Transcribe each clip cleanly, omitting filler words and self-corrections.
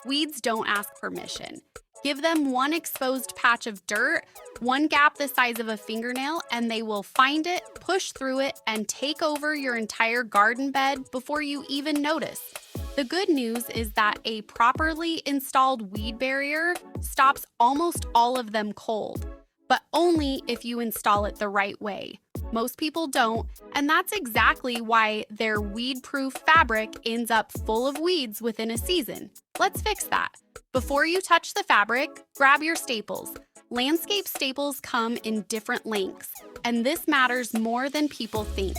Weeds don't ask permission. Give them one exposed patch of dirt, one gap the size of a fingernail, and they will find it, push through it, and take over your entire garden bed before you even notice. The good news is that a properly installed weed barrier stops almost all of them cold, but only if you install it the right way. Most people don't, and that's exactly why their weed-proof fabric ends up full of weeds within a season. Let's fix that. Before you touch the fabric, grab your staples. Landscape staples come in different lengths, and this matters more than people think.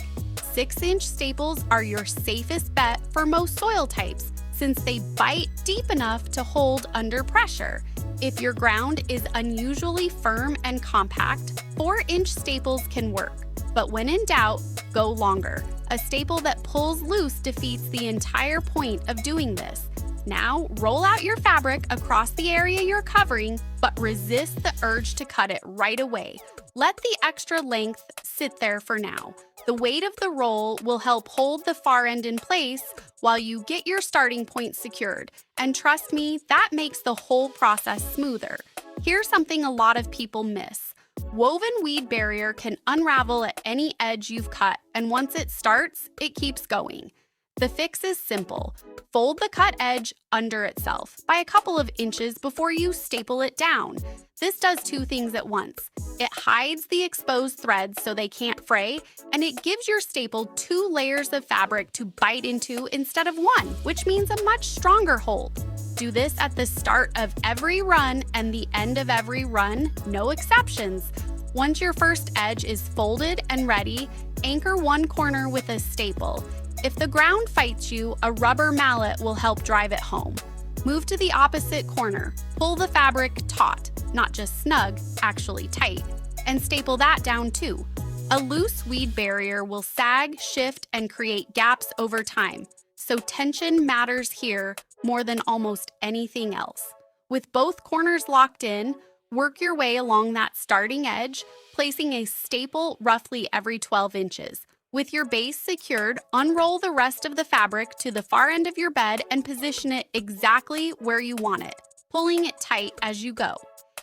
6-inch staples are your safest bet for most soil types, since they bite deep enough to hold under pressure. If your ground is unusually firm and compact, 4-inch staples can work. But when in doubt, go longer. A staple that pulls loose defeats the entire point of doing this. Now, roll out your fabric across the area you're covering, but resist the urge to cut it right away. Let the extra length sit there for now. The weight of the roll will help hold the far end in place while you get your starting point secured. And trust me, that makes the whole process smoother. Here's something a lot of people miss. Woven weed barrier can unravel at any edge you've cut, and once it starts, it keeps going. The fix is simple. Fold the cut edge under itself by a couple of inches before you staple it down. This does two things at once. It hides the exposed threads so they can't fray, and it gives your staple 2 layers of fabric to bite into instead of one, which means a much stronger hold. Do this at the start of every run and the end of every run, no exceptions. Once your first edge is folded and ready, anchor one corner with a staple. If the ground fights you, a rubber mallet will help drive it home. Move to the opposite corner. Pull the fabric taut, not just snug, actually tight, and staple that down too. A loose weed barrier will sag, shift, and create gaps over time, so tension matters here more than almost anything else. With both corners locked in, work your way along that starting edge, placing a staple roughly every 12 inches. With your base secured, unroll the rest of the fabric to the far end of your bed and position it exactly where you want it, pulling it tight as you go.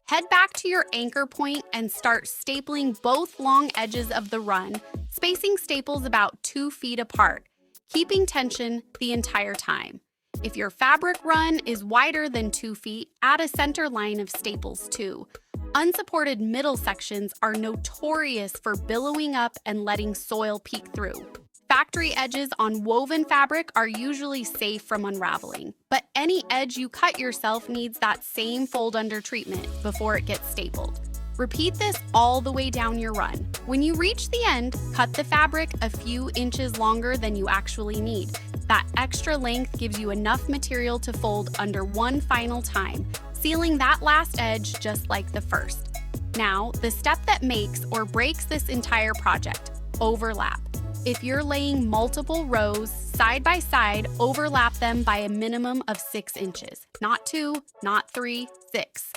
Head back to your anchor point and start stapling both long edges of the run, spacing staples about 2 feet apart, keeping tension the entire time. If your fabric run is wider than 2 feet, add a center line of staples too. Unsupported middle sections are notorious for billowing up and letting soil peek through. Factory edges on woven fabric are usually safe from unraveling, but any edge you cut yourself needs that same fold under treatment before it gets stapled. Repeat this all the way down your run. When you reach the end, cut the fabric a few inches longer than you actually need. That extra length gives you enough material to fold under one final time, sealing that last edge just like the first. Now, the step that makes or breaks this entire project: overlap. If you're laying multiple rows side by side, overlap them by a minimum of 6 inches. Not 2, not 3, 6.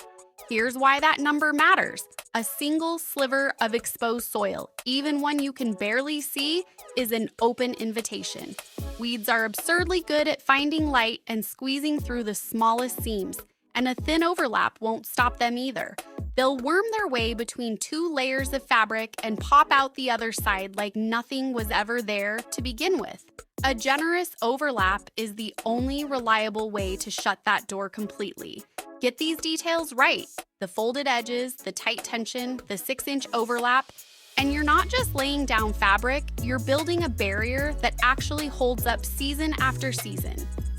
Here's why that number matters. A single sliver of exposed soil, even one you can barely see, is an open invitation. Weeds are absurdly good at finding light and squeezing through the smallest seams, and a thin overlap won't stop them either. They'll worm their way between 2 layers of fabric and pop out the other side like nothing was ever there to begin with. A generous overlap is the only reliable way to shut that door completely. Get these details right: the folded edges, the tight tension, the 6-inch overlap, and you're not just laying down fabric, you're building a barrier that actually holds up season after season.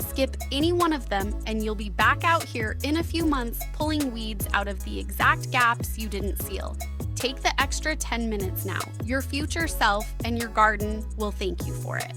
Skip any one of them and you'll be back out here in a few months pulling weeds out of the exact gaps you didn't seal. Take the extra 10 minutes now. Your future self and your garden will thank you for it.